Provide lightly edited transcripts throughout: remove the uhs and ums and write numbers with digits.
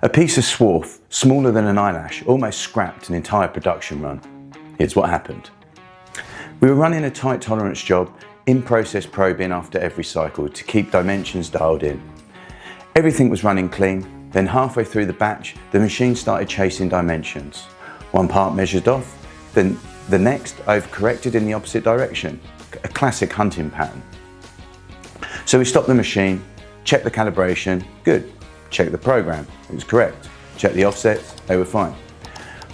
A piece of swarf, smaller than an eyelash, almost scrapped an entire production run. Here's what happened. We were running a tight tolerance job, in-process probing after every cycle to keep dimensions dialed in. Everything was running clean, then halfway through the batch, the machine started chasing dimensions. One part measured off, then the next overcorrected in the opposite direction, a classic hunting pattern. So we stopped the machine, checked the calibration, good. Checked the program, it was correct. Checked the offsets, they were fine.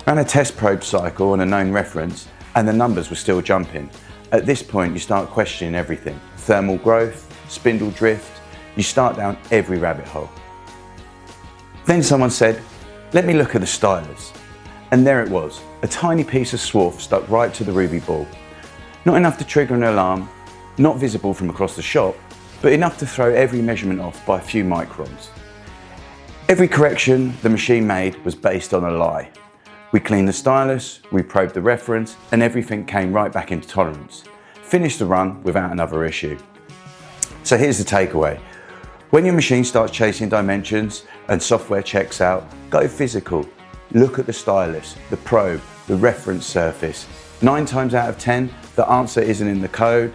Ran a test probe cycle on a known reference and the numbers were still jumping. At this point you start questioning everything. Thermal growth, spindle drift, you start down every rabbit hole. Then someone said, let me look at the Stylus. And there it was, a tiny piece of swarf stuck right to the ruby ball. Not enough to trigger an alarm, not visible from across the shop, but enough to throw every measurement off by a few microns. Every correction the machine made was based on a lie. We cleaned the Stylus, we probed the reference, and everything came right back into tolerance. Finished the run without another issue. So here's the takeaway. When your machine starts chasing dimensions and software checks out, go physical. Look at the Stylus, the probe, the reference surface. 9 times out of 10, the answer isn't in the code,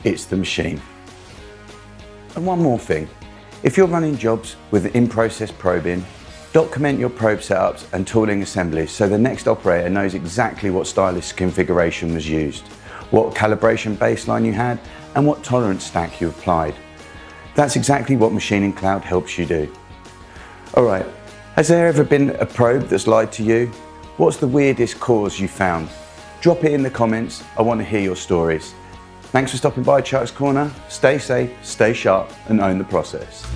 it's the machine. And one more thing. If you're running jobs with in-process probing, document your probe setups and tooling assemblies so the next operator knows exactly what Stylus configuration was used, what calibration baseline you had, and what tolerance stack you applied. That's exactly what MachiningCloud helps you do. Alright, has there ever been a probe that's lied to you? What's the weirdest cause you found? Drop it in the comments, I want to hear your stories. Thanks for stopping by Chuck's Corner. Stay safe, stay sharp, and own the process.